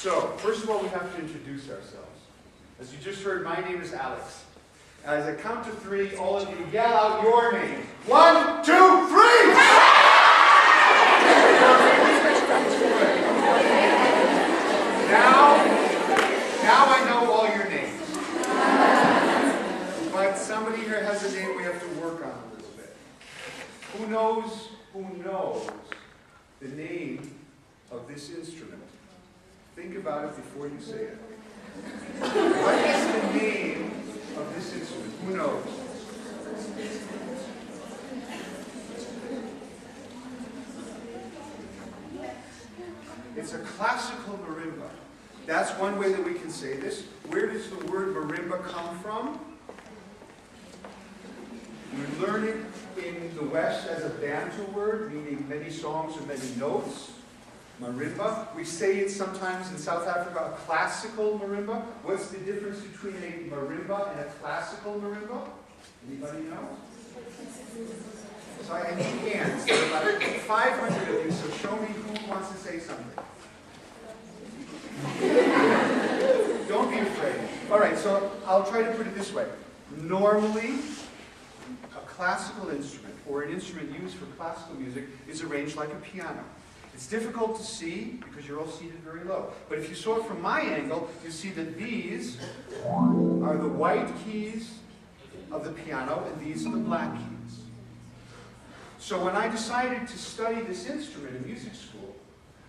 So, first of all, we have to introduce ourselves. As you just heard, my name is Alex. As I count to 3, all of you yell out your name. 1, 2, 3! Now I know all your names. But somebody here has a name we have to work on a little bit. Who knows the name of this instrument? Think about it before you say it. What is the name of this instrument? Who knows? It's a classical marimba. That's one way that we can say this. Where does the word marimba come from? We learn it in the West as a Bantu word, meaning many songs and many notes. Marimba. We say it sometimes in South Africa, a classical marimba. What's the difference between a marimba and a classical marimba? Anybody know? So I need hands. There are about 500 of you, so show me who wants to say something. Don't be afraid. All right, so I'll try to put it this way. Normally, a classical instrument, or an instrument used for classical music, is arranged like a piano. It's difficult to see because you're all seated very low. But if you saw it from my angle, you see that these are the white keys of the piano, and these are the black keys. So when I decided to study this instrument in music school,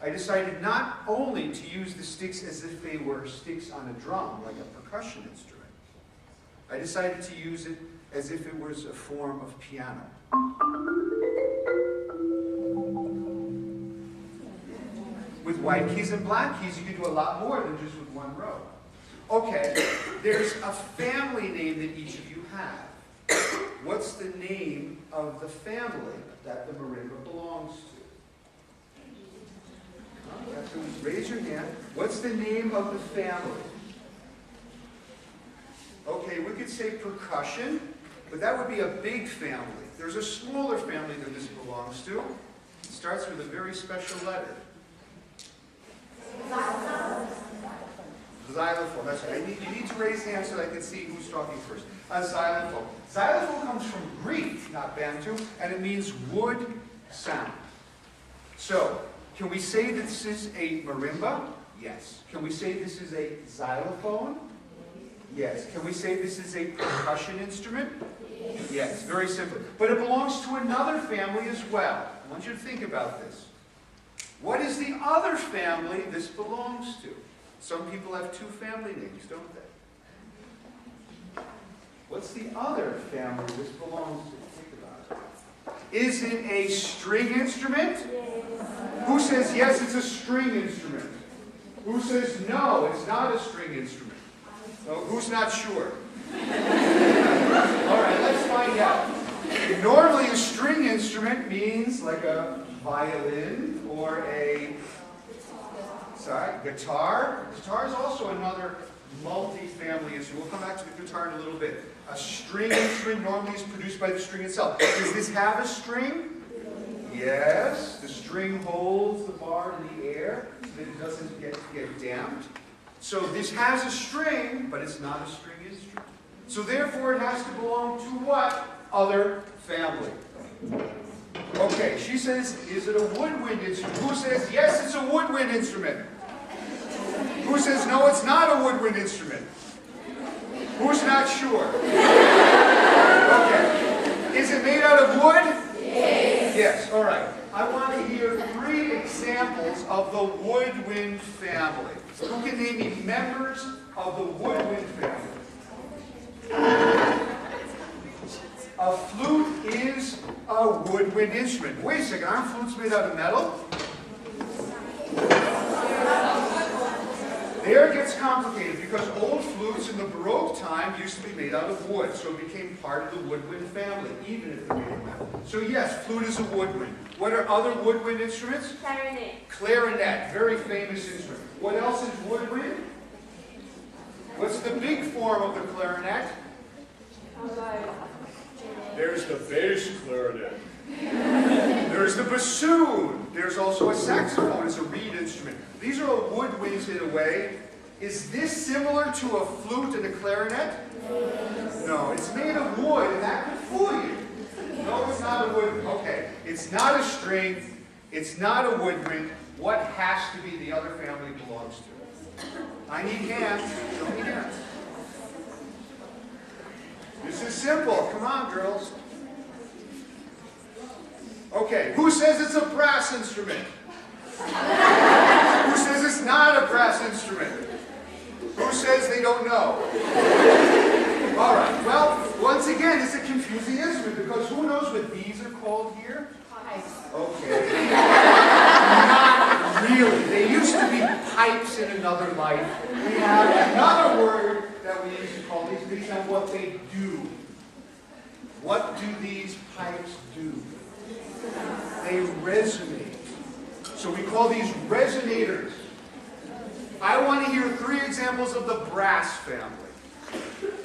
I decided not only to use the sticks as if they were sticks on a drum, like a percussion instrument. I decided to use it as if it was a form of piano. With white keys and black keys, you can do a lot more than just with one row. Okay, there's a family name that each of you have. What's the name of the family that the marimba belongs to? You have to raise your hand. What's the name of the family? Okay, we could say percussion, but that would be a big family. There's a smaller family that this belongs to. It starts with a very special letter. Xylophone. That's right. You need to raise hands so that I can see who's talking first. A xylophone. Xylophone comes from Greek, not Bantu, and it means wood sound. So, can we say that this is a marimba? Yes. Can we say this is a xylophone? Yes. Can we say this is a percussion instrument? Yes. Very simple. But it belongs to another family as well. I want you to think about this. What is the other family this belongs to? Some people have 2 family names, don't they? What's the other family this belongs to? Think about it. Is it a string instrument? Yes. Who says yes, it's a string instrument? Who says no, it's not a string instrument? Oh, who's not sure? All right, let's find out. Normally a string instrument means like a violin or a guitar. Guitar is also another multi-family instrument. We'll come back to the guitar in a little bit. A string instrument normally is produced by the string itself. Does this have a string? Yes. The string holds the bar in the air so that it doesn't get damped. So this has a string, but it's not a string instrument. So therefore it has to belong to what other family? Okay, she says, is it a woodwind instrument? Who says, yes, it's a woodwind instrument? Who says, no, it's not a woodwind instrument? Who's not sure? Okay. Is it made out of wood? Yes. Yes, all right. I want to hear 3 examples of the woodwind family. Who can name me members of the woodwind family? A flute is a woodwind instrument. Wait a second, aren't flutes made out of metal? There it gets complicated because old flutes in the Baroque time used to be made out of wood, so it became part of the woodwind family, even if they're made of metal. So yes, flute is a woodwind. What are other woodwind instruments? Clarinet. Clarinet, very famous instrument. What else is woodwind? What's the big form of the clarinet? There's the bass clarinet. There's the bassoon. There's also a saxophone. It's a reed instrument. These are woodwinds in a way. Is this similar to a flute and a clarinet? No, it's made of wood, and that could fool you. No, it's not a wood. Okay, it's not a string. It's not a woodwind. What has to be the other family belongs to? I need hands. Show me hands. This is simple. Come on, girls. Okay, who says it's a brass instrument? Who says it's not a brass instrument? Who says they don't know? All right, well, once again, it's a confusing instrument because who knows what these are called here? Pipes. Okay. Not really. They used to be pipes in another life. We have another word that we used to call these based on what they do. What do these pipes do? They resonate. So we call these resonators. I want to hear 3 examples of the brass family.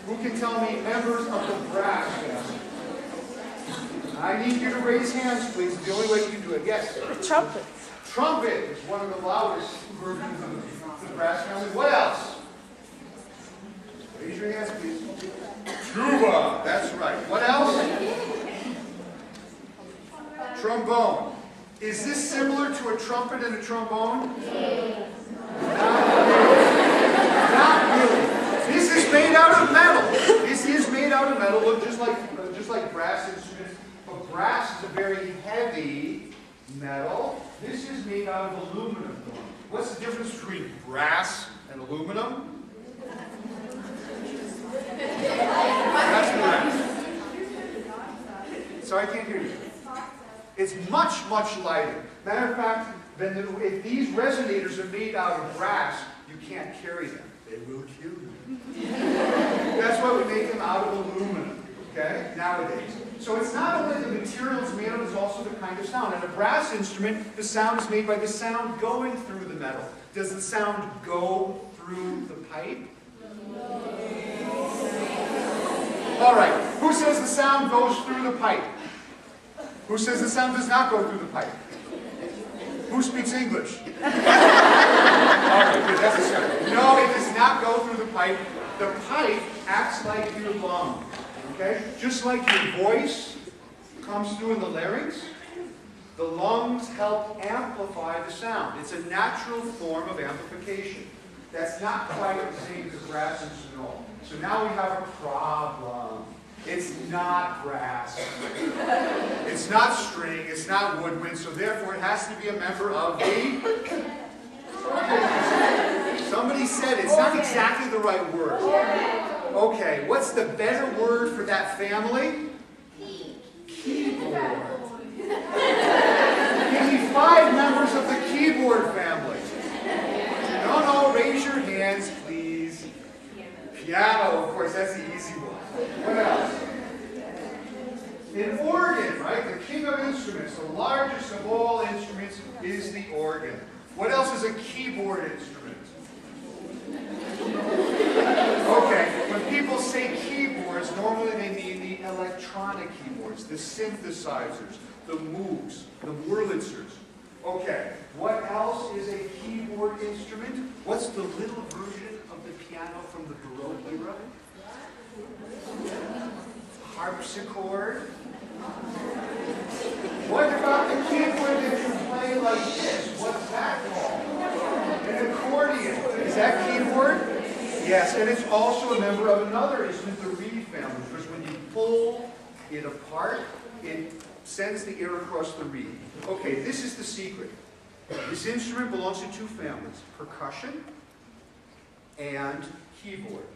Who can tell me members of the brass family? I need you to raise hands, please. The only way you can do it. Yes? Trumpet. Trumpet is one of the loudest versions of the brass family. What else? Raise your hands, please. Tuba. That's right. What else? Trombone. Is this similar to a trumpet and a trombone? Not really. This is made out of metal. This is made out of metal. Look, just like brass instruments. But brass is a very heavy metal. This is made out of aluminum. What's the difference between brass and aluminum? That's brass. Sorry, I can't hear you. It's much, much lighter. Matter of fact, if these resonators are made out of brass, you can't carry them. They will kill you. That's why we make them out of aluminum, okay, nowadays. So it's not only the material it's made of, it's also the kind of sound. In a brass instrument, the sound is made by the sound going through the metal. Does the sound go through the pipe? All right, who says the sound goes through the pipe? Who says the sound does not go through the pipe? Who speaks English? All right, good, that's a second. No, it does not go through the pipe. The pipe acts like your lung, okay? Just like your voice comes through in the larynx, the lungs help amplify the sound. It's a natural form of amplification. That's not quite the same as a brass instrument. So now we have a problem. It's not brass. It's not string. It's not woodwind. So therefore, it has to be a member of the... Somebody said it's not exactly the right word. Okay, what's the better word for that family? Keyboard. Give me 5 members of the keyboard family. No, raise your hands, please. Piano, of course, that's the easy one. What else? An organ, right? The king of instruments, the largest of all instruments is the organ. What else is a keyboard instrument? Okay, when people say keyboards, normally they mean the electronic keyboards, the synthesizers, the Moogs, the Wurlitzers. Okay, what else is a keyboard instrument? What's the little version of the piano from the Baroque era? Harpsichord. What about the keyboard that you play like this? What's that called? An accordion. Is that keyboard? Yes, and it's also a member of another instrument, the reed family, because when you pull it apart, it sends the air across the reed. Okay, this is the secret. This instrument belongs to 2 families, percussion and keyboard.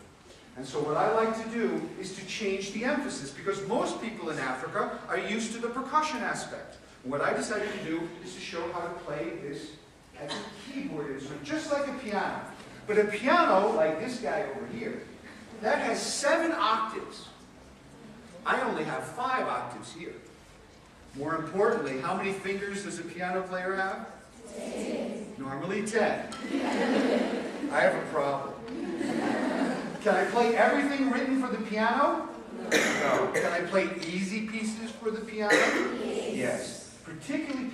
And so what I like to do is to change the emphasis, because most people in Africa are used to the percussion aspect. What I decided to do is to show how to play this as a keyboard instrument, just like a piano. But a piano, like this guy over here, that has 7 octaves. I only have 5 octaves here. More importantly, how many fingers does a piano player have? 10. Normally 10. I have a problem. Can I play everything written for the piano? No. Can I play easy pieces for the piano? Yes. Particularly